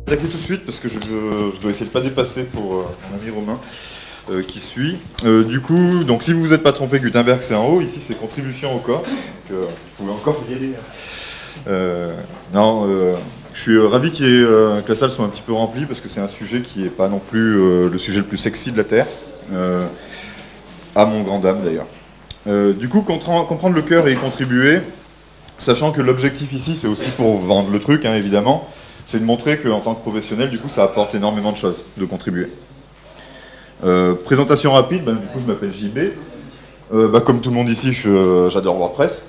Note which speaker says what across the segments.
Speaker 1: Attaquer tout de suite parce que je dois essayer de pas dépasser pour mon ami Romain qui suit. Du coup, donc si vous vous êtes pas trompé, Gutenberg c'est en haut, ici c'est contribution au corps. Donc vous pouvez encore y aller. Non, je suis ravi que la salle soit un petit peu remplie parce que c'est un sujet qui n'est pas non plus le sujet le plus sexy de la Terre, à mon grand dame d'ailleurs. Du coup, comprendre le cœur et y contribuer, sachant que l'objectif ici c'est aussi pour vendre le truc, hein, évidemment. C'est de montrer qu'en tant que professionnel, du coup, ça apporte énormément de choses, de contribuer. Présentation rapide, du coup, je m'appelle JB. Comme tout le monde ici, j'adore WordPress.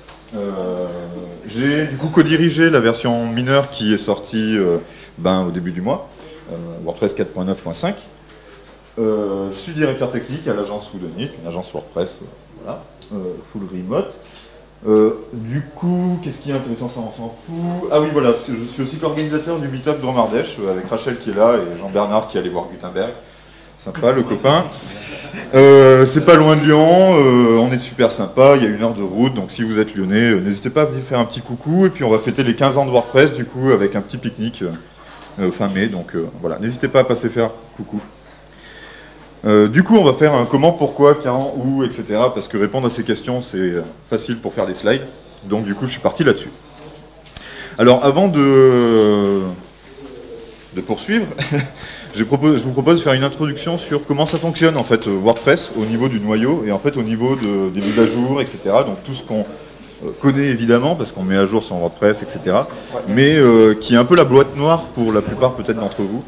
Speaker 1: J'ai du coup co-dirigé la version mineure qui est sortie au début du mois, WordPress 4.9.5. Je suis directeur technique à l'agence Woodonic, une agence WordPress, voilà, full remote. Du coup, qu'est-ce qui est intéressant, ça on s'en fout. Ah oui, voilà, je suis aussi organisateur du meet-up Dromardèche, avec Rachel qui est là et Jean-Bernard qui est allé voir Gutenberg. Sympa, le copain. C'est pas loin de Lyon, on est super sympa, il y a 1 heure de route, donc si vous êtes lyonnais, n'hésitez pas à venir faire un petit coucou, et puis on va fêter les 15 ans de WordPress, du coup, avec un petit pique-nique fin mai, donc voilà, n'hésitez pas à passer faire coucou. Du coup, on va faire un comment, pourquoi, quand, où, etc. Parce que répondre à ces questions, c'est facile pour faire des slides. Donc du coup, je suis parti là-dessus. Alors, avant de poursuivre, je vous propose de faire une introduction sur comment ça fonctionne, en fait, WordPress, au niveau du noyau, et en fait, au niveau des mises à jour, etc. Donc tout ce qu'on connaît, évidemment, parce qu'on met à jour son WordPress, etc. Mais qui est un peu la boîte noire pour la plupart, peut-être, d'entre vous.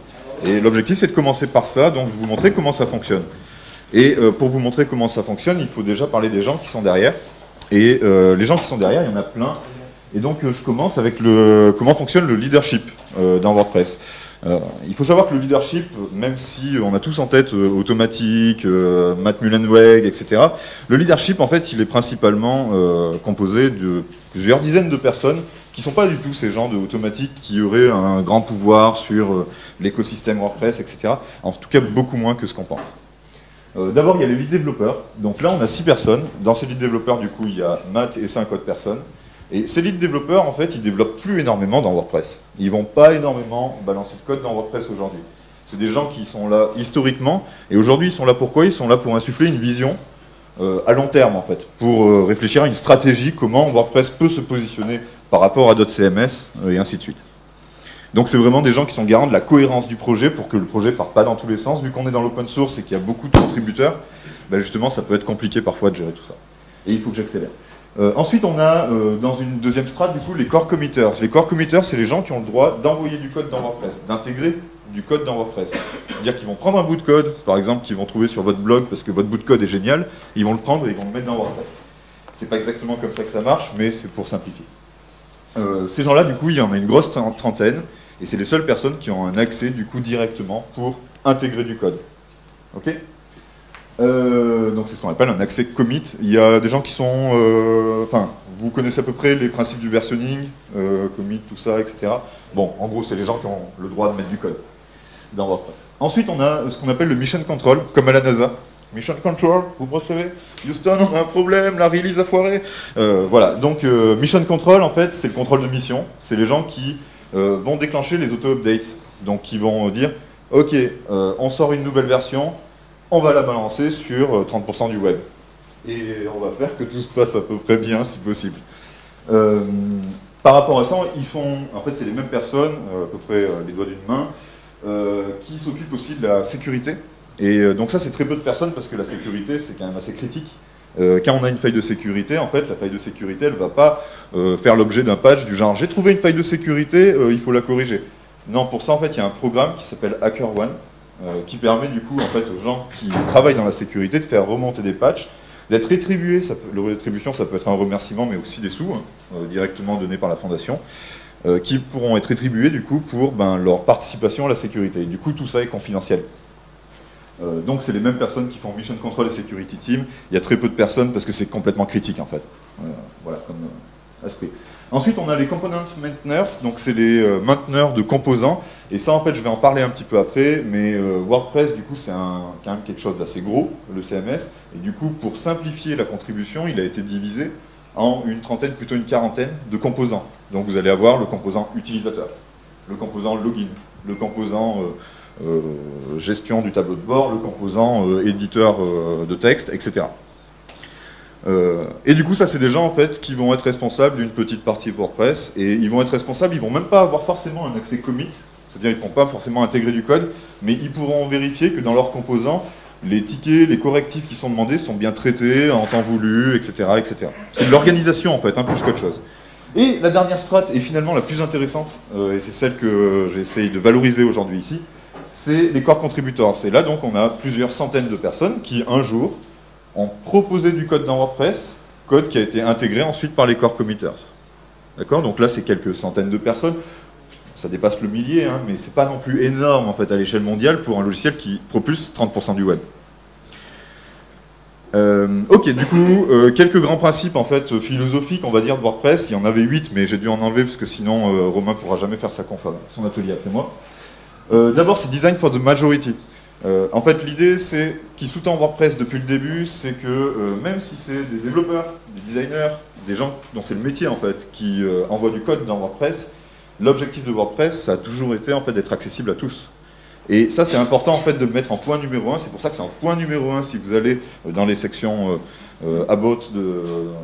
Speaker 1: Et l'objectif, c'est de commencer par ça, donc vous montrer comment ça fonctionne. Et pour vous montrer comment ça fonctionne, il faut déjà parler des gens qui sont derrière. Et les gens qui sont derrière, il y en a plein. Et donc je commence avec comment fonctionne le leadership dans WordPress. Il faut savoir que le leadership, même si on a tous en tête Automatic, Matt Mullenweg, etc., le leadership, en fait, il est principalement composé de plusieurs dizaines de personnes qui ne sont pas du tout ces gens de Automatic qui auraient un grand pouvoir sur l'écosystème WordPress, etc. En tout cas, beaucoup moins que ce qu'on pense. D'abord, il y a les lead développeurs. Donc là, on a 6 personnes. Dans ces lead développeurs, du coup, il y a Matt et 5 autres personnes. Et ces lead développeurs, en fait, ils développent plus énormément dans WordPress. Ils vont pas énormément balancer de code dans WordPress aujourd'hui. C'est des gens qui sont là historiquement. Et aujourd'hui, ils sont là pourquoi? Ils sont là pour insuffler une vision à long terme, en fait, pour réfléchir à une stratégie, comment WordPress peut se positionner par rapport à d'autres CMS, et ainsi de suite. Donc c'est vraiment des gens qui sont garants de la cohérence du projet pour que le projet ne parte pas dans tous les sens. Vu qu'on est dans l'open source et qu'il y a beaucoup de contributeurs, justement ça peut être compliqué parfois de gérer tout ça. Et il faut que j'accélère. Ensuite on a dans une deuxième strate du coup les core committers. Les core committers, c'est les gens qui ont le droit d'envoyer du code dans WordPress, d'intégrer du code dans WordPress. C'est-à-dire qu'ils vont prendre un bout de code, par exemple qu'ils vont trouver sur votre blog parce que votre bout de code est génial, ils vont le prendre et ils vont le mettre dans WordPress. C'est pas exactement comme ça que ça marche, mais c'est pour simplifier. Ces gens-là, du coup, il y en a une grosse trentaine, et c'est les seules personnes qui ont un accès, du coup, directement pour intégrer du code. Ok? Donc c'est ce qu'on appelle un accès commit. Il y a des gens qui sont... vous connaissez à peu près les principes du versionning, commit, tout ça, etc. Bon, en gros, c'est les gens qui ont le droit de mettre du code dans WordPress. Ensuite, on a ce qu'on appelle le mission control, comme à la NASA. Mission Control, vous me recevez? Houston, on a un problème, la release a foiré. Voilà, donc Mission Control, en fait, c'est le contrôle de mission. C'est les gens qui vont déclencher les auto-updates. Donc, qui vont dire, ok, on sort une nouvelle version, on va la balancer sur 30% du web. Et on va faire que tout se passe à peu près bien, si possible. Par rapport à ça, ils font, en fait, c'est les mêmes personnes, à peu près les doigts d'une main, qui s'occupent aussi de la sécurité. Et donc ça, c'est très peu de personnes parce que la sécurité, c'est quand même assez critique. Quand on a une faille de sécurité, en fait, la faille de sécurité, elle ne va pas faire l'objet d'un patch du genre « j'ai trouvé une faille de sécurité, il faut la corriger ». Non, pour ça, en fait, il y a un programme qui s'appelle HackerOne qui permet du coup, en fait, aux gens qui travaillent dans la sécurité de faire remonter des patchs, d'être rétribués. La rétribution, ça peut être un remerciement, mais aussi des sous, directement donnés par la fondation, qui pourront être rétribués du coup pour leur participation à la sécurité. Et du coup, tout ça est confidentiel. Donc c'est les mêmes personnes qui font Mission Control et Security Team. Il y a très peu de personnes parce que c'est complètement critique en fait. Voilà comme aspect. Ensuite on a les Components Maintainers, donc c'est les mainteneurs de composants. Et ça en fait je vais en parler un petit peu après, mais WordPress du coup c'est quand même quelque chose d'assez gros, le CMS. Et du coup pour simplifier la contribution, il a été divisé en une trentaine, plutôt une quarantaine de composants. Donc vous allez avoir le composant utilisateur, le composant login, le composant gestion du tableau de bord, le composant éditeur de texte, etc. Et du coup, ça, c'est des gens en fait qui vont être responsables d'une petite partie WordPress, et ils vont être responsables, ils vont même pas avoir forcément un accès commit, c'est-à-dire ils ne vont pas forcément intégrer du code, mais ils pourront vérifier que dans leurs composants, les tickets, les correctifs qui sont demandés sont bien traités en temps voulu, etc. etc. C'est de l'organisation en fait, hein, plus qu'autre chose. Et la dernière strate, et finalement la plus intéressante, et c'est celle que j'essaye de valoriser aujourd'hui ici, c'est les core contributors. C'est là donc on a plusieurs centaines de personnes qui un jour ont proposé du code dans WordPress, code qui a été intégré ensuite par les core committers. D'accord? Donc là c'est quelques centaines de personnes. Ça dépasse le millier, hein, mais c'est pas non plus énorme en fait à l'échelle mondiale pour un logiciel qui propulse 30% du web. Ok, du coup, quelques grands principes en fait philosophiques, on va dire, de WordPress. Il y en avait 8, mais j'ai dû en enlever parce que sinon Romain pourra jamais faire son atelier après moi. D'abord, c'est Design for the Majority. En fait, l'idée, c'est qui sous-tend WordPress depuis le début, c'est que même si c'est des développeurs, des designers, des gens dont c'est le métier en fait, qui envoient du code dans WordPress, l'objectif de WordPress, ça a toujours été en fait d'être accessible à tous. Et ça, c'est important en fait de le mettre en point numéro 1. C'est pour ça que c'est en point numéro 1 si vous allez dans les sections About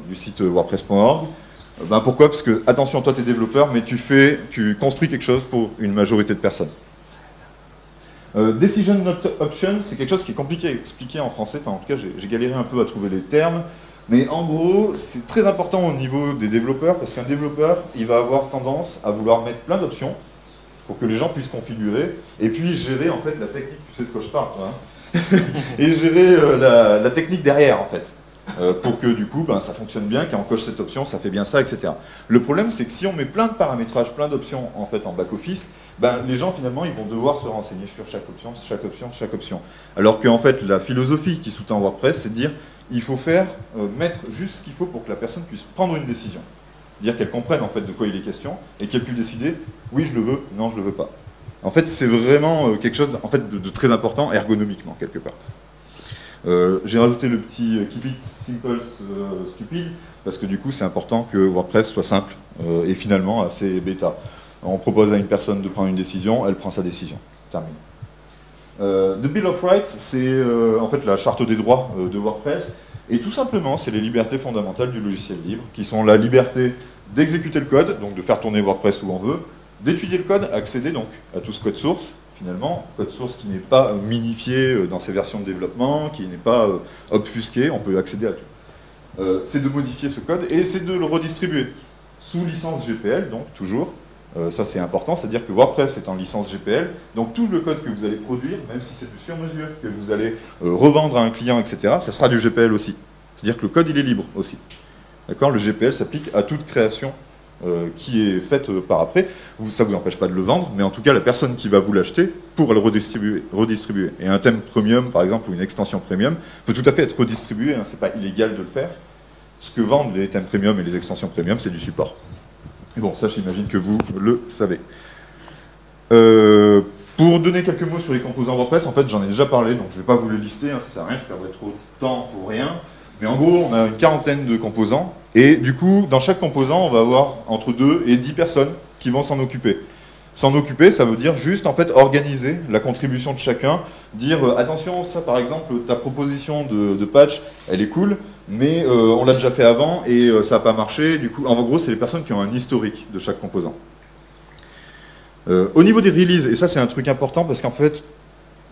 Speaker 1: du site WordPress.org. Pourquoi? Parce que, attention, toi, tu es développeur, mais tu construis quelque chose pour une majorité de personnes. Decision Not Option, c'est quelque chose qui est compliqué à expliquer en français. Enfin, en tout cas, j'ai galéré un peu à trouver les termes. Mais en gros, c'est très important au niveau des développeurs, parce qu'un développeur, il va avoir tendance à vouloir mettre plein d'options pour que les gens puissent configurer, et puis gérer en fait la technique, tu sais de quoi je parle, toi, hein et gérer la technique derrière en fait, pour que du coup ça fonctionne bien, quand on coche cette option, ça fait bien ça, etc. Le problème c'est que si on met plein de paramétrages, plein d'options en fait en back-office, les gens finalement ils vont devoir se renseigner sur chaque option, chaque option, chaque option. Alors qu'en fait la philosophie qui sous-tend WordPress, c'est de dire il faut mettre juste ce qu'il faut pour que la personne puisse prendre une décision. Dire qu'elle comprenne en fait de quoi il est question et qu'elle puisse décider oui je le veux, non je le veux pas. En fait c'est vraiment quelque chose en fait, de très important ergonomiquement quelque part. J'ai rajouté le petit keep it simple stupide parce que du coup c'est important que WordPress soit simple et finalement assez bêta. On propose à une personne de prendre une décision, elle prend sa décision. Terminé. The Bill of Rights, c'est en fait la charte des droits de WordPress, et tout simplement c'est les libertés fondamentales du logiciel libre, qui sont la liberté d'exécuter le code, donc de faire tourner WordPress où on veut, d'étudier le code, accéder donc à tout ce code source, finalement, code source qui n'est pas minifié dans ses versions de développement, qui n'est pas obfusqué, on peut accéder à tout. C'est de modifier ce code, et c'est de le redistribuer, sous licence GPL, donc toujours. Ça c'est important, c'est-à-dire que WordPress est en licence GPL, donc tout le code que vous allez produire, même si c'est du sur-mesure, que vous allez revendre à un client, etc., ça sera du GPL aussi. C'est-à-dire que le code il est libre aussi. D'accord? Le GPL s'applique à toute création qui est faite par après. Ça ne vous empêche pas de le vendre, mais en tout cas la personne qui va vous l'acheter pourra le redistribuer. Et un thème premium, par exemple, ou une extension premium, peut tout à fait être redistribué, hein, c'est pas illégal de le faire. Ce que vendent les thèmes premium et les extensions premium, c'est du support. Et bon, ça j'imagine que vous le savez. Pour donner quelques mots sur les composants WordPress, en fait j'en ai déjà parlé, donc je ne vais pas vous les lister, hein, ça sert à rien, je perdrai trop de temps pour rien. Mais en gros, on a une quarantaine de composants, et du coup, dans chaque composant, on va avoir entre 2 et 10 personnes qui vont s'en occuper. S'en occuper, ça veut dire juste en fait organiser la contribution de chacun, dire attention, ça par exemple, ta proposition de patch, elle est cool, mais on l'a déjà fait avant et ça n'a pas marché. Du coup, en gros, c'est les personnes qui ont un historique de chaque composant. Au niveau des releases, et ça c'est un truc important parce qu'en fait,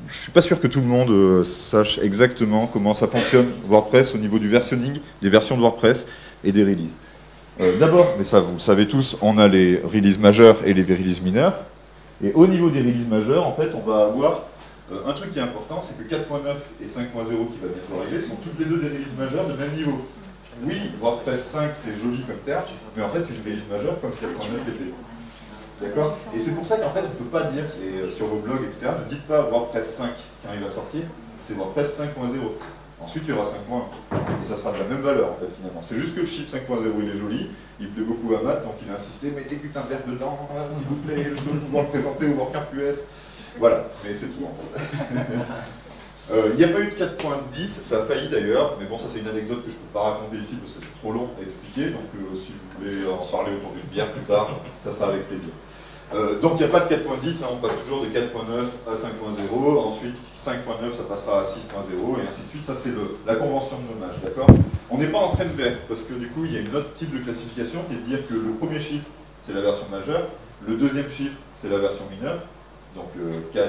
Speaker 1: je ne suis pas sûr que tout le monde sache exactement comment ça fonctionne WordPress au niveau du versionning, des versions de WordPress et des releases. D'abord, mais ça vous le savez tous, on a les releases majeures et les releases mineures. Et au niveau des releases majeures, en fait, on va avoir un truc qui est important, c'est que 4.9 et 5.0 qui va bientôt arriver sont toutes les deux des releases majeures de même niveau. Oui, WordPress 5 c'est joli comme terme, mais en fait c'est une release majeure comme 4.9 était. D'accord? Et c'est pour ça qu'en fait on ne peut pas dire, et sur vos blogs, etc., ne dites pas WordPress 5 quand il va sortir, c'est WordPress 5.0. Ensuite, il y aura 5.1. Et ça sera de la même valeur, en fait, finalement. C'est juste que le chiffre 5.0, il est joli, il plaît beaucoup à Matt, donc il a insisté, mettez Gutenberg dedans, s'il vous plaît, je veux pouvoir le présenter au WordCamp US. Voilà, mais c'est tout, en fait. Il n'y a pas eu de 4.10, ça a failli d'ailleurs, mais bon, ça c'est une anecdote que je ne peux pas raconter ici parce que c'est trop long à expliquer, donc si vous voulez en parler autour d'une bière plus tard, ça sera avec plaisir. Donc il n'y a pas de 4.10, hein, on passe toujours de 4.9 à 5.0, ensuite 5.9 ça passera à 6.0 et ainsi de suite, ça c'est la convention de nommage, d'accord? On n'est pas en SEMVER, parce que du coup il y a une autre type de classification qui est de dire que le premier chiffre c'est la version majeure, le deuxième chiffre c'est la version mineure, donc 4.9,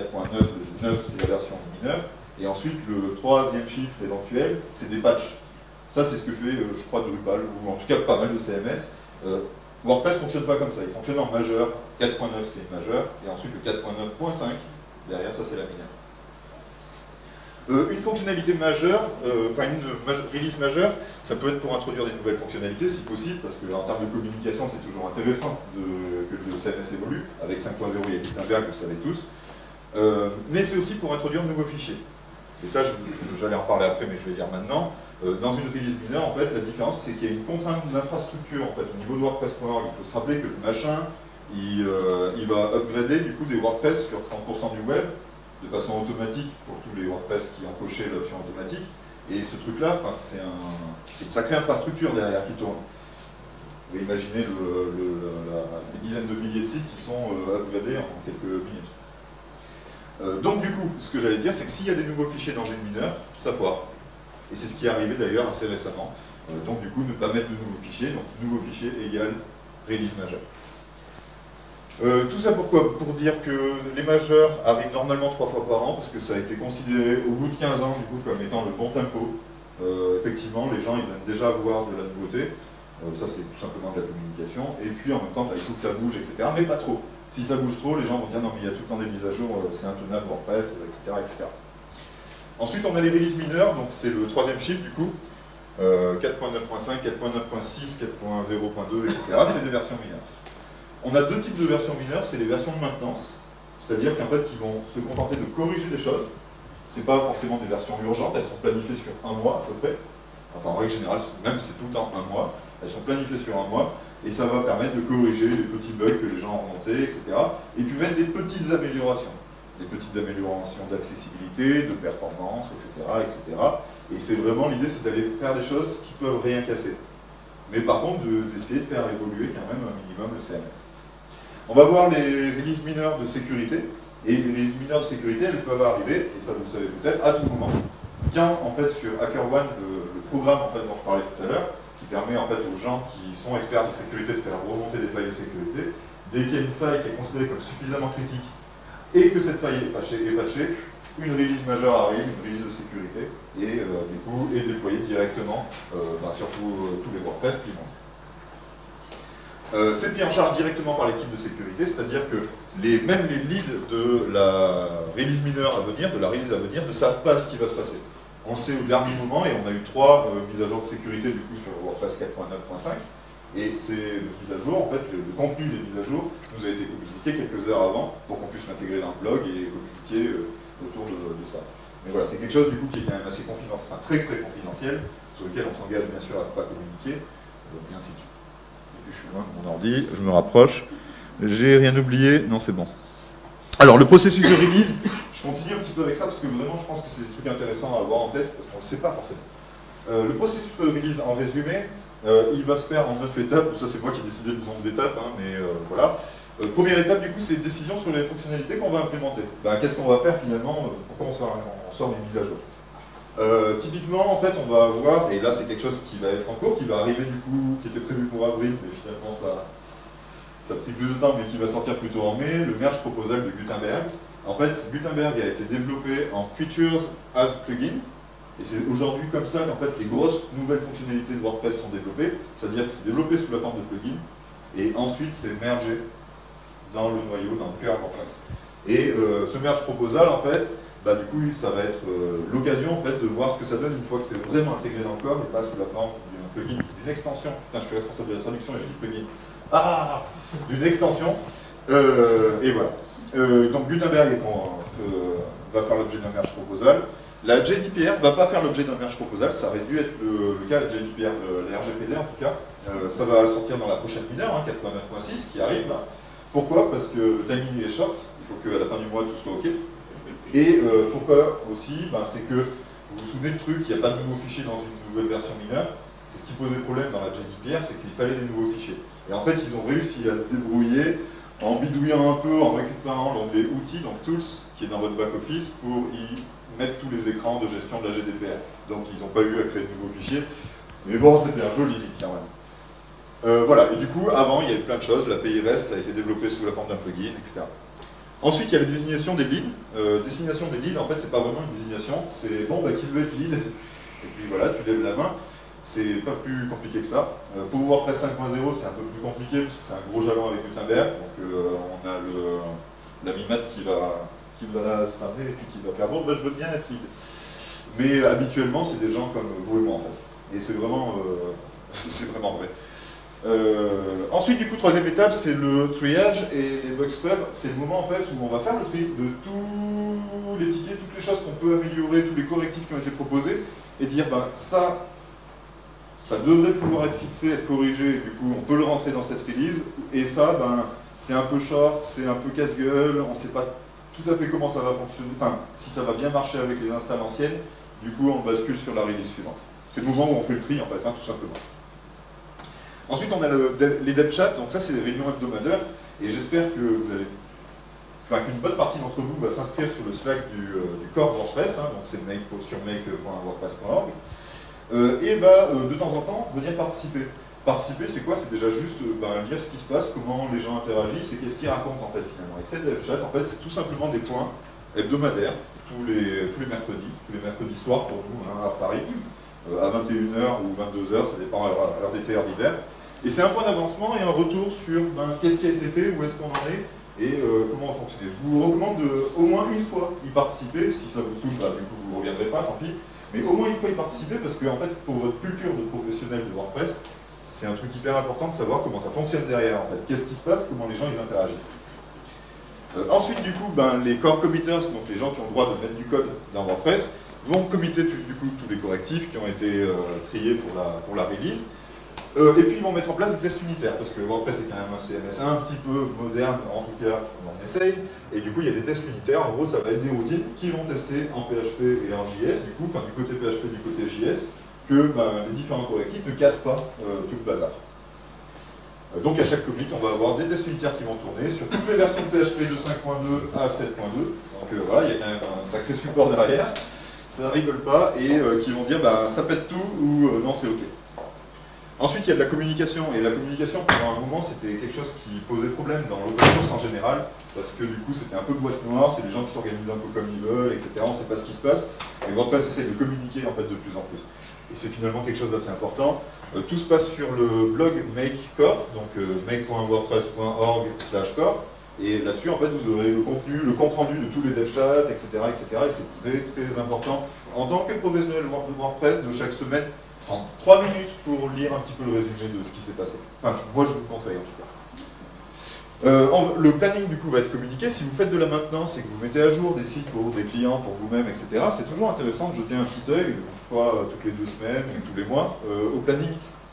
Speaker 1: le 9 c'est la version mineure, et ensuite le troisième chiffre éventuel c'est des patchs. Ça c'est ce que fait je crois Drupal, ou en tout cas pas mal de CMS. WordPress ne fonctionne pas comme ça, il fonctionne en majeur, 4.9 c'est une majeure, et ensuite le 4.9.5, derrière ça c'est la mineure. Une fonctionnalité majeure, enfin une release majeure, ça peut être pour introduire des nouvelles fonctionnalités si possible, parce qu'en termes de communication c'est toujours intéressant que le CMS évolue. Avec 5.0 il y a Gutenberg, vous le savez tous. Mais c'est aussi pour introduire de nouveaux fichiers. Et ça, j'allais en parler après, mais je vais dire maintenant. Dans une release mineure, en fait, la différence, c'est qu'il y a une contrainte d'infrastructure. En fait, au niveau de WordPress.org, il faut se rappeler que le machin, il va upgrader du coup des WordPress sur 30% du web, de façon automatique pour tous les WordPress qui ont coché l'option automatique. Et ce truc-là, c'est une sacrée infrastructure derrière qui tourne. Vous pouvez imaginer les dizaines de milliers de sites qui sont upgradés en quelques minutes. Donc du coup, ce que j'allais dire, c'est que s'il y a des nouveaux fichiers dans une mineure, ça foire. Et c'est ce qui est arrivé d'ailleurs assez récemment. Donc du coup, ne pas mettre de nouveaux fichiers, donc nouveau fichier égale release majeure. Tout ça pourquoi? Pour dire que les majeurs arrivent normalement 3 fois par an, parce que ça a été considéré au bout de 15 ans du coup comme étant le bon tempo. Effectivement, les gens ils aiment déjà voir de la nouveauté. Ça c'est tout simplement de la communication. Et puis en même temps, il faut que ça bouge, etc. Mais pas trop. Si ça bouge trop, les gens vont dire non mais il y a tout le temps des mises à jour, c'est intenable WordPress, etc., etc. Ensuite on a les releases mineures, donc c'est le troisième chiffre du coup, 4.9.5, 4.9.6, 4.0.2, etc. C'est des versions mineures. On a deux types de versions mineures, c'est les versions de maintenance, c'est-à-dire qu'en fait ils vont se contenter de corriger des choses. C'est pas forcément des versions urgentes, elles sont planifiées sur un mois à peu près. Enfin en règle générale, même si c'est tout le temps un mois, elles sont planifiées sur un mois. Et ça va permettre de corriger les petits bugs que les gens ont remontés, etc. Et puis mettre des petites améliorations. Des petites améliorations d'accessibilité, de performance, etc. etc. Et c'est vraiment l'idée, c'est d'aller faire des choses qui peuvent rien casser. Mais par contre, d'essayer de faire évoluer quand même un minimum le CMS. On va voir les releases mineures de sécurité. Et les releases mineures de sécurité, elles peuvent arriver, et ça vous le savez peut-être, à tout moment. Quand, en fait, sur HackerOne, le programme en fait, dont je parlais tout à l'heure, qui permet en fait aux gens qui sont experts de sécurité de faire remonter des failles de sécurité. Dès qu'il y a une faille qui est considérée comme suffisamment critique et que cette faille est patchée, une release majeure arrive, une release de sécurité, et du coup est déployée directement sur tous les WordPress qui vont. C'est pris en charge directement par l'équipe de sécurité, c'est-à-dire que même les leads de la release mineure à venir, de la release à venir, ne savent pas ce qui va se passer. On le sait au dernier moment, et on a eu 3 mises à jour de sécurité du coup sur WordPress 4.9.5. Et ces mises à jour, en fait, le contenu des mises à jour nous a été communiqué quelques heures avant pour qu'on puisse l'intégrer dans le blog et communiquer autour de ça. Mais voilà, c'est quelque chose du coup qui est quand même assez confidentiel, enfin très très confidentiel, sur lequel on s'engage bien sûr à ne pas communiquer, et ainsi de suite. Et puis je suis loin de mon ordi, je me rapproche. J'ai rien oublié, non c'est bon. Alors le processus de release, je continue un petit peu avec ça parce que vraiment je pense que c'est des trucs intéressants à avoir en tête parce qu'on ne le sait pas forcément. Le processus de release en résumé, il va se faire en 9 étapes, ça c'est moi qui ai décidé le nombre d'étapes, hein, mais voilà. Première étape du coup c'est une décision sur les fonctionnalités qu'on va implémenter. Qu'est-ce qu'on va faire finalement, pourquoi on sort une mise à jour. Typiquement en fait on va avoir, et là c'est quelque chose qui va être en cours, qui va arriver du coup, qui était prévu pour avril, mais finalement ça a pris plus de temps mais qui va sortir plutôt en mai, le merge proposal de Gutenberg. En fait, Gutenberg a été développé en Features as Plugin, et c'est aujourd'hui comme ça qu'en fait les grosses nouvelles fonctionnalités de WordPress sont développées, c'est-à-dire que c'est développé sous la forme de plugin, et ensuite c'est mergé dans le noyau, dans le cœur WordPress. Et ce merge proposal, en fait, du coup, ça va être l'occasion en fait, de voir ce que ça donne une fois que c'est vraiment intégré dans le corps, et pas sous la forme d'un plugin, d'une extension. Putain, je suis responsable de la traduction et je dis plugin. D'une extension. Et voilà. Donc Gutenberg va faire l'objet d'un merge proposal. La GDPR ne va pas faire l'objet d'un merge proposal, ça aurait dû être le cas de la GDPR, la RGPD en tout cas. Ça va sortir dans la prochaine mineure, 4.9.6 qui arrive. Pourquoi? Parce que le timing est short, il faut qu'à la fin du mois tout soit OK. Et pourquoi aussi? C'est que, vous vous souvenez le truc, il n'y a pas de nouveaux fichiers dans une nouvelle version mineure. C'est ce qui posait problème dans la GDPR, c'est qu'il fallait des nouveaux fichiers. Et en fait, ils ont réussi à se débrouiller en bidouillant un peu, en récupérant l'onglet outils, donc tools, qui est dans votre back-office, pour y mettre tous les écrans de gestion de la GDPR. Donc ils n'ont pas eu à créer de nouveaux fichiers, mais bon, c'était un peu limite quand même. Voilà, et du coup, avant, il y avait plein de choses, l'API REST a été développée sous la forme d'un plugin, etc. Ensuite, il y a la désignation des leads. Désignation des leads, en fait, c'est pas vraiment une désignation, c'est bon, bah, qui veut être lead? Et puis voilà, tu lèves la main. C'est pas plus compliqué que ça. Pour WordPress 5.0, c'est un peu plus compliqué, parce que c'est un gros jalon avec Gutenberg. Donc on a l'ami Matt qui va se ramener et puis qui va faire bon, bah, je veux bien être lead. Mais habituellement, c'est des gens comme vous et moi, en fait. Et c'est vraiment, c'est vraiment vrai. Ensuite, du coup, troisième étape, c'est le triage et les bug scrubs. C'est le moment en fait où on va faire le tri de tous les tickets, toutes les choses qu'on peut améliorer, tous les correctifs qui ont été proposés, et dire ben ça devrait pouvoir être fixé, être corrigé, et du coup on peut le rentrer dans cette release, et ça, ben, c'est un peu short, c'est un peu casse-gueule, on ne sait pas tout à fait comment ça va fonctionner, enfin, si ça va bien marcher avec les installs anciennes, du coup on bascule sur la release suivante. C'est le moment où on fait le tri en fait, hein, tout simplement. Ensuite on a les dev chats, donc ça c'est des réunions hebdomadaires, et j'espère que vous allez, enfin qu'une bonne partie d'entre vous va s'inscrire sur le Slack du core WordPress, hein, donc c'est sur make.wordpress.org, et de temps en temps venir participer. Participer, c'est quoi? C'est déjà juste lire ce qui se passe, comment les gens interagissent et qu'est-ce qu'ils racontent en fait finalement. Et ces dev chats, en fait, c'est tout simplement des points hebdomadaires, tous les mercredis soirs pour nous, hein, à Paris, à 21h ou 22h, ça dépend à l'heure d'été, heure d'hiver. Et c'est un point d'avancement et un retour sur qu'est-ce qui a été fait, où est-ce qu'on en est, et comment on fonctionne. Je vous recommande au moins une fois y participer. Si ça vous saoule, du coup vous ne reviendrez pas, tant pis. Mais au moins une fois y participer, parce que en fait, pour votre culture de professionnel de WordPress, c'est un truc hyper important de savoir comment ça fonctionne derrière, en fait. Qu'est-ce qui se passe, comment les gens ils interagissent. Ensuite, du coup, les core committers, donc les gens qui ont le droit de mettre du code dans WordPress, vont committer du coup tous les correctifs qui ont été triés pour la release. Et puis ils vont mettre en place des tests unitaires, parce que WordPress est quand même un CMS un petit peu moderne, en tout cas on essaye, et du coup il y a des tests unitaires, en gros ça va être des routines qui vont tester en PHP et en JS, du coup, du côté PHP, du côté JS, que les différents correctifs ne cassent pas tout le bazar. Donc à chaque commit, on va avoir des tests unitaires qui vont tourner sur toutes les versions de PHP de 5.2 à 7.2, donc voilà, il y a quand même un sacré support derrière, ça rigole pas, et qui vont dire ça pète tout ou non c'est ok. Ensuite, il y a de la communication, et la communication, pendant un moment, c'était quelque chose qui posait problème dans l'open source en général, parce que du coup, c'était un peu boîte noire, c'est des gens qui s'organisent un peu comme ils veulent, etc. On ne sait pas ce qui se passe, et WordPress essaie de communiquer en fait de plus en plus. Et c'est finalement quelque chose d'assez important. Tout se passe sur le blog make.core, donc make.wordpress.org/core, et là-dessus, en fait, vous aurez le contenu, le compte-rendu de tous les dev chats, etc., etc., et c'est très, très important. En tant que professionnel de WordPress, de chaque semaine, prendre 3 minutes pour lire un petit peu le résumé de ce qui s'est passé. Enfin, moi, je vous le conseille en tout cas. Le planning, du coup, va être communiqué. Si vous faites de la maintenance et que vous mettez à jour des sites pour des clients, pour vous-même, etc., c'est toujours intéressant de jeter un petit œil, une fois toutes les 2 semaines ou tous les mois, au planning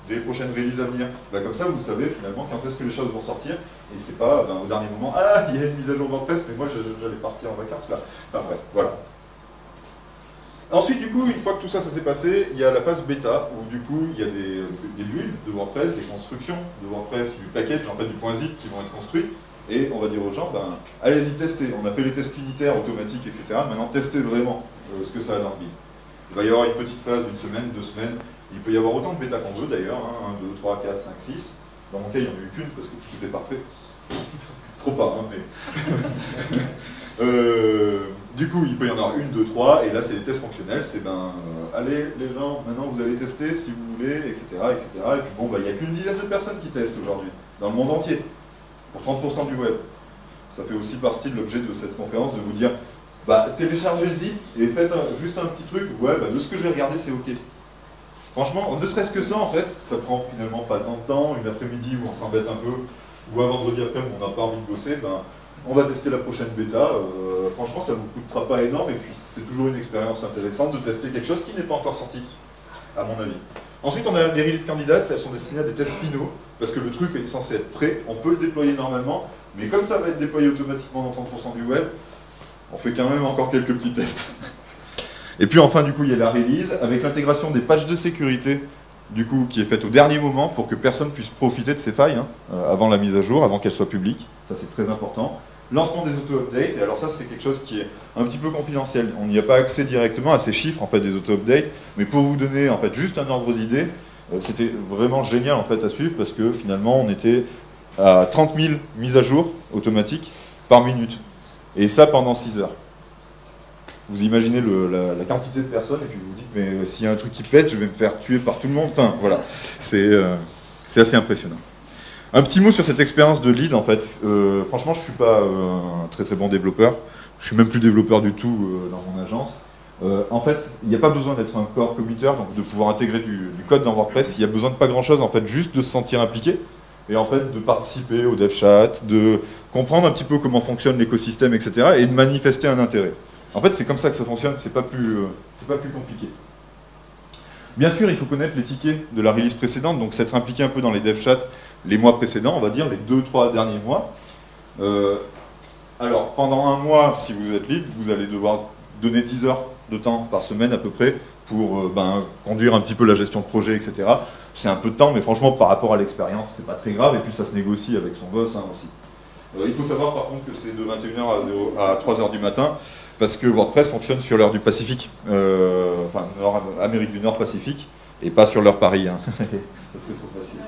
Speaker 1: des prochaines releases à venir. Comme ça, vous savez finalement quand est-ce que les choses vont sortir, et c'est pas au dernier moment, ah, il y a une mise à jour WordPress, mais moi, j'allais partir en vacances là. Enfin bref, voilà. Ensuite, du coup, une fois que tout ça s'est passé, il y a la phase bêta, où du coup, il y a des builds de WordPress, des constructions de WordPress, du package, en fait, du point zip qui vont être construits, et on va dire aux gens, allez-y tester, on a fait les tests unitaires, automatiques, etc. Maintenant, testez vraiment ce que ça a dans le build. Il va y avoir une petite phase d'une semaine, 2 semaines, il peut y avoir autant de bêta qu'on veut d'ailleurs, 1, 2, 3, 4, 5, 6. Dans mon cas, il n'y en a eu qu'une, parce que tout était parfait. Trop pas, hein, mais... du coup, il peut y en avoir 1, 2, 3, et là c'est des tests fonctionnels, c'est allez les gens, maintenant vous allez tester si vous voulez, etc. etc. Et puis bon, il n'y a qu'une dizaine de personnes qui testent aujourd'hui, dans le monde entier, pour 30% du web. Ça fait aussi partie de l'objet de cette conférence, de vous dire, téléchargez le zip et faites juste un petit truc, de ce que j'ai regardé c'est ok. Franchement, ne serait-ce que ça en fait, ça prend finalement pas tant de temps, une après-midi où on s'embête un peu, ou un vendredi après où on n'a pas envie de bosser, on va tester la prochaine bêta. Franchement, ça ne vous coûtera pas énorme, et puis c'est toujours une expérience intéressante de tester quelque chose qui n'est pas encore sorti, à mon avis. Ensuite, on a les releases candidates, elles sont destinées à des tests finaux, parce que le truc est censé être prêt, on peut le déployer normalement, mais comme ça va être déployé automatiquement dans 30% du web, on fait quand même encore quelques petits tests. Et puis enfin, du coup, il y a la release, avec l'intégration des patchs de sécurité du coup, qui est faite au dernier moment pour que personne puisse profiter de ces failles hein, avant la mise à jour, avant qu'elles soient publiques. Ça, c'est très important. Lancement des auto-updates, et alors ça, c'est quelque chose qui est un petit peu confidentiel. On n'y a pas accès directement à ces chiffres en fait, des auto-updates, mais pour vous donner en fait, juste un ordre d'idée, c'était vraiment génial en fait, à suivre parce que finalement, on était à 30 000 mises à jour automatiques par minute. Et ça pendant 6 heures. Vous imaginez la quantité de personnes et puis vous vous dites mais s'il y a un truc qui pète, je vais me faire tuer par tout le monde. Enfin voilà, c'est assez impressionnant. Un petit mot sur cette expérience de lead en fait. Franchement, je suis pas un très très bon développeur. Je suis même plus développeur du tout dans mon agence. En fait, il n'y a pas besoin d'être un core committer, donc de pouvoir intégrer du code dans WordPress. Il y a besoin de pas grand chose en fait, juste de se sentir impliqué et en fait de participer au dev chat, de comprendre un petit peu comment fonctionne l'écosystème, etc. et de manifester un intérêt. En fait, c'est comme ça que ça fonctionne, c'est pas plus compliqué. Bien sûr, il faut connaître les tickets de la release précédente, donc s'être impliqué un peu dans les dev chats les mois précédents, on va dire les 2-3 derniers mois. Alors, pendant un mois, si vous êtes lead, vous allez devoir donner 10 heures de temps par semaine à peu près pour conduire un petit peu la gestion de projet, etc. C'est un peu de temps, mais franchement, par rapport à l'expérience, c'est pas très grave, et puis ça se négocie avec son boss hein, aussi. Il faut savoir par contre que c'est de 21h à 3h du matin, parce que WordPress fonctionne sur l'heure du Pacifique, enfin Amérique du Nord Pacifique, et pas sur l'heure Paris. Hein. C'est trop facile.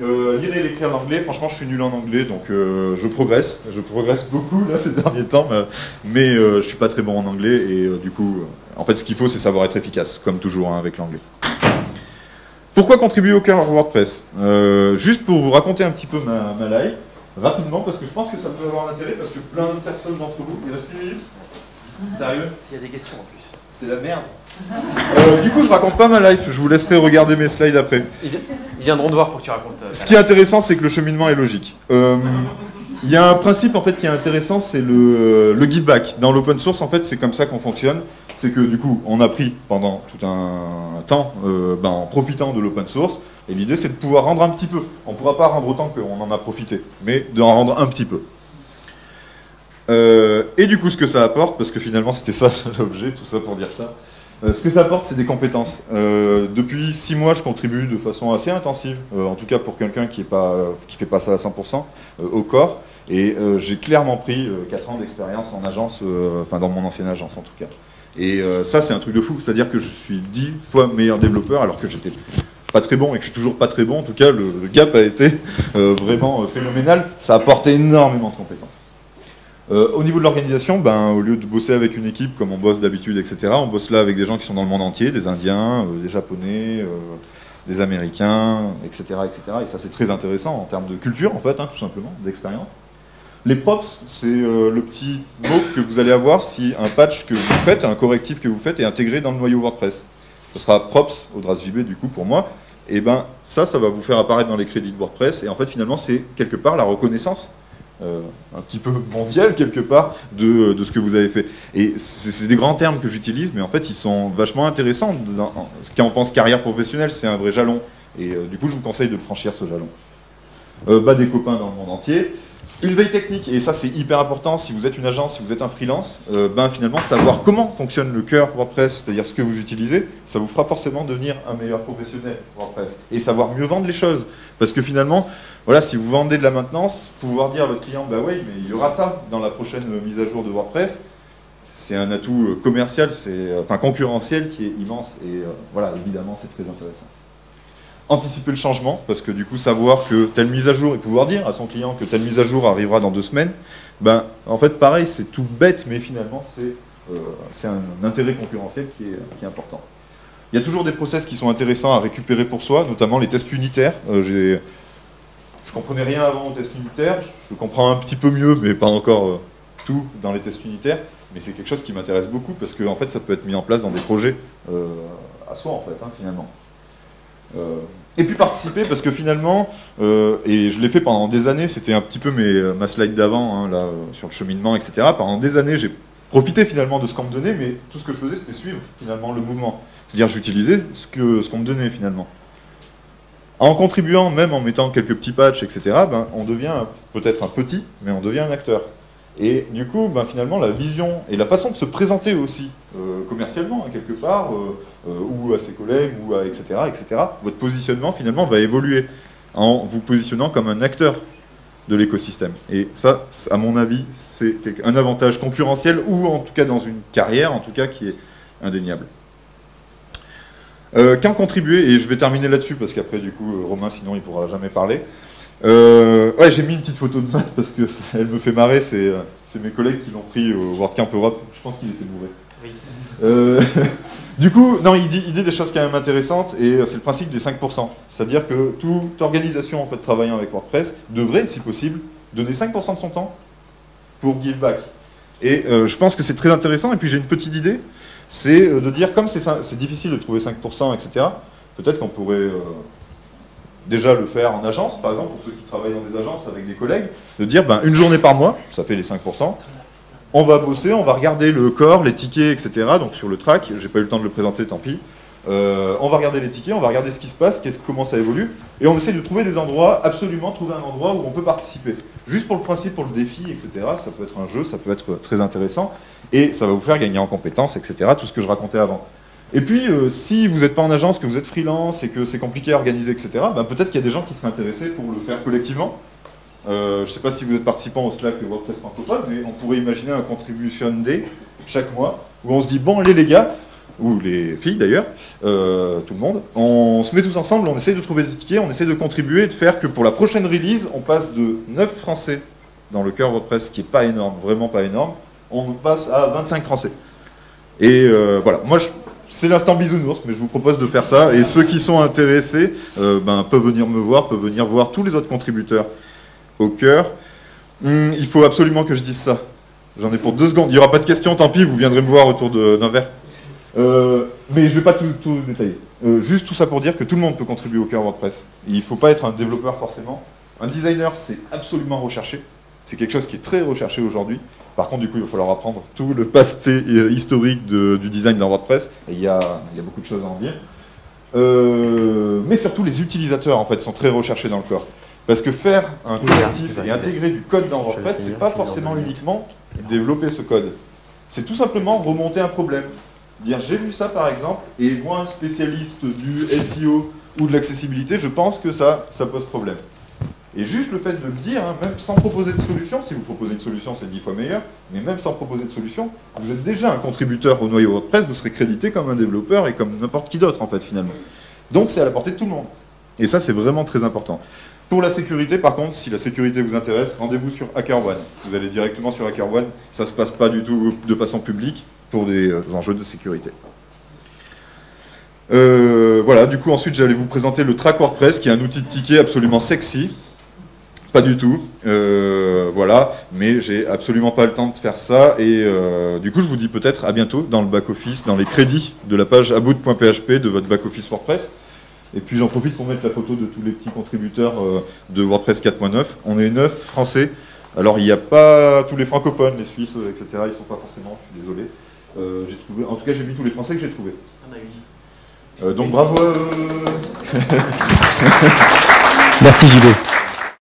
Speaker 1: Lire et écrire l'anglais, franchement je suis nul en anglais, donc je progresse beaucoup là ces derniers temps, mais je suis pas très bon en anglais, et du coup, en fait ce qu'il faut c'est savoir être efficace, comme toujours hein, avec l'anglais. Pourquoi contribuer au cœur WordPress? Juste pour vous raconter un petit peu ma life, rapidement, parce que je pense que ça peut avoir un intérêt, parce que plein de personnes d'entre vous, il reste une minute. Sérieux?
Speaker 2: S'il y a des questions en plus.
Speaker 1: C'est la merde. Du coup, je raconte pas ma life, je vous laisserai regarder mes slides après.
Speaker 2: Ils viendront te voir pour que tu racontes.
Speaker 1: Ce qui est intéressant, c'est que le cheminement est logique. Il y a un principe en fait qui est intéressant, c'est le give back. Dans l'open source, en fait, c'est comme ça qu'on fonctionne. C'est que du coup, on a pris pendant tout un temps en profitant de l'open source. Et l'idée, c'est de pouvoir rendre un petit peu. On ne pourra pas rendre autant qu'on en a profité, mais d'en rendre un petit peu. Et du coup, ce que ça apporte, parce que finalement, c'était ça l'objet, tout ça pour dire ça. Ce que ça apporte, c'est des compétences. Depuis 6 mois, je contribue de façon assez intensive, en tout cas pour quelqu'un qui fait pas ça à 100%, au corps. Et j'ai clairement pris 4 ans d'expérience en agence, enfin dans mon ancienne agence en tout cas. Et ça, c'est un truc de fou. C'est-à-dire que je suis 10 fois meilleur développeur alors que j'étais pas très bon et que je suis toujours pas très bon. En tout cas, le gap a été vraiment phénoménal. Ça a apporté énormément de compétences. Au niveau de l'organisation, au lieu de bosser avec une équipe comme on bosse d'habitude, etc., on bosse là avec des gens qui sont dans le monde entier, des Indiens, des Japonais, des Américains, etc., etc. Et ça, c'est très intéressant en termes de culture, en fait, hein, tout simplement, d'expérience. Les props, c'est le petit mot que vous allez avoir si un patch que vous faites, un correctif que vous faites est intégré dans le noyau WordPress. Ce sera props au DRAS-JB du coup pour moi. Et ça va vous faire apparaître dans les crédits de WordPress. Et en fait, finalement, c'est quelque part la reconnaissance un petit peu mondiale, quelque part, de ce que vous avez fait. Et c'est des grands termes que j'utilise, mais en fait, ils sont vachement intéressants. Quand on pense carrière professionnelle, c'est un vrai jalon. Et du coup, je vous conseille de le franchir, ce jalon. Des copains dans le monde entier. Une veille technique, et ça c'est hyper important, si vous êtes une agence, si vous êtes un freelance, finalement savoir comment fonctionne le cœur WordPress, c'est-à-dire ce que vous utilisez, ça vous fera forcément devenir un meilleur professionnel WordPress. Et savoir mieux vendre les choses. Parce que finalement, voilà, si vous vendez de la maintenance, pouvoir dire à votre client, oui, mais il y aura ça dans la prochaine mise à jour de WordPress, c'est un atout commercial, concurrentiel qui est immense. Et voilà, évidemment, c'est très intéressant. Anticiper le changement, parce que du coup savoir que telle mise à jour, et pouvoir dire à son client que telle mise à jour arrivera dans 2 semaines, en fait pareil, c'est tout bête, mais finalement c'est un intérêt concurrentiel qui est important. Il y a toujours des process qui sont intéressants à récupérer pour soi, notamment les tests unitaires. Je comprenais rien avant aux tests unitaires, je comprends un petit peu mieux, mais pas encore tout dans les tests unitaires, mais c'est quelque chose qui m'intéresse beaucoup, parce que en fait ça peut être mis en place dans des projets à soi en fait, finalement. Et puis participer parce que finalement, et je l'ai fait pendant des années, c'était un petit peu ma slide d'avant, là, sur le cheminement, etc. Pendant des années, j'ai profité finalement de ce qu'on me donnait, mais tout ce que je faisais, c'était suivre finalement le mouvement. C'est-à-dire, j'utilisais ce qu'on me donnait finalement. En contribuant, même en mettant quelques petits patchs, etc., on devient peut-être un petit, mais on devient un acteur. Et du coup, ben, finalement, la vision et la façon de se présenter aussi, commercialement, hein, quelque part, ou à ses collègues, ou à, etc., votre positionnement, finalement, va évoluer en vous positionnant comme un acteur de l'écosystème. Et ça, à mon avis, c'est un avantage concurrentiel, ou en tout cas dans une carrière, en tout cas, qui est indéniable. Quand contribuer, et je vais terminer là-dessus, parce qu'après, du coup, Romain, sinon, il ne pourra jamais parler. Ouais, j'ai mis une petite photo de Matt, parce qu'elle me fait marrer, c'est mes collègues qui l'ont pris au WordCamp Europe. Je pense qu'il était bourré. Oui. Du coup, non, il dit des choses quand même intéressantes, et c'est le principe des 5%. C'est-à-dire que toute organisation en fait, travaillant avec WordPress devrait, si possible, donner 5% de son temps pour give back. Et je pense que c'est très intéressant, et puis j'ai une petite idée, c'est de dire, comme c'est difficile de trouver 5%, etc., peut-être qu'on pourrait déjà le faire en agence, par exemple, pour ceux qui travaillent dans des agences avec des collègues, de dire, ben, une journée par mois, ça fait les 5%, on va bosser, on va regarder le core, les tickets, etc. Donc sur le track, j'ai pas eu le temps de le présenter, tant pis. On va regarder les tickets, on va regarder ce qui se passe, comment ça évolue, et on essaie de trouver des endroits, absolument trouver un endroit où on peut participer. Juste pour le principe, pour le défi, etc. Ça peut être un jeu, ça peut être très intéressant, et ça va vous faire gagner en compétences, etc. Tout ce que je racontais avant. Et puis, si vous n'êtes pas en agence, que vous êtes freelance, et que c'est compliqué à organiser, etc., ben, peut-être qu'il y a des gens qui seraient intéressés pour le faire collectivement. Je ne sais pas si vous êtes participant au Slack WordPress francophone, mais on pourrait imaginer un contribution day chaque mois, où on se dit, bon, allez les gars, ou les filles d'ailleurs, tout le monde, on se met tous ensemble, on essaie de trouver des tickets, on essaie de contribuer et de faire que pour la prochaine release, on passe de 9 Français dans le cœur WordPress, ce qui n'est pas énorme, vraiment pas énorme, on passe à 25 Français. Et voilà, moi c'est l'instant bisounours, mais je vous propose de faire ça, et ceux qui sont intéressés ben, peuvent venir me voir, peuvent venir voir tous les autres contributeurs au cœur. Il faut absolument que je dise ça. J'en ai pour 2 secondes. Il n'y aura pas de questions, tant pis, vous viendrez me voir autour d'un verre. Mais je ne vais pas tout détailler. Juste tout ça pour dire que tout le monde peut contribuer au cœur WordPress. Il ne faut pas être un développeur forcément. Un designer, c'est absolument recherché. C'est quelque chose qui est très recherché aujourd'hui. Par contre, du coup, il va falloir apprendre tout le passé historique du design dans WordPress. Et il y a beaucoup de choses à en dire. Mais surtout, les utilisateurs, en fait, sont très recherchés dans le corps. Parce que faire un collectif et intégrer du code dans WordPress, c'est pas forcément uniquement développer ce code. C'est tout simplement remonter un problème. Dire, j'ai vu ça par exemple, et moi, spécialiste du SEO ou de l'accessibilité, je pense que ça pose problème. Et juste le fait de le dire, hein, même sans proposer de solution, si vous proposez une solution, c'est 10 fois meilleur, mais même sans proposer de solution, vous êtes déjà un contributeur au noyau WordPress, vous serez crédité comme un développeur et comme n'importe qui d'autre, en fait, finalement. Donc c'est à la portée de tout le monde. Et ça, c'est vraiment très important. Pour la sécurité, par contre, si la sécurité vous intéresse, rendez-vous sur HackerOne. Vous allez directement sur HackerOne, ça ne se passe pas du tout de façon publique pour des enjeux de sécurité. Voilà, du coup, ensuite, j'allais vous présenter le Track WordPress, qui est un outil de ticket absolument sexy. Pas du tout, voilà, mais j'ai absolument pas le temps de faire ça, et du coup, je vous dis peut-être à bientôt dans le back-office, dans les crédits de la page about.php de votre back-office WordPress. Et puis j'en profite pour mettre la photo de tous les petits contributeurs de WordPress 4.9. On est 9 Français. Alors il n'y a pas tous les francophones, les Suisses, etc. Ils ne sont pas forcément, je suis désolé. En tout cas, j'ai mis tous les Français que j'ai trouvés. Donc bravo.
Speaker 3: Merci JB.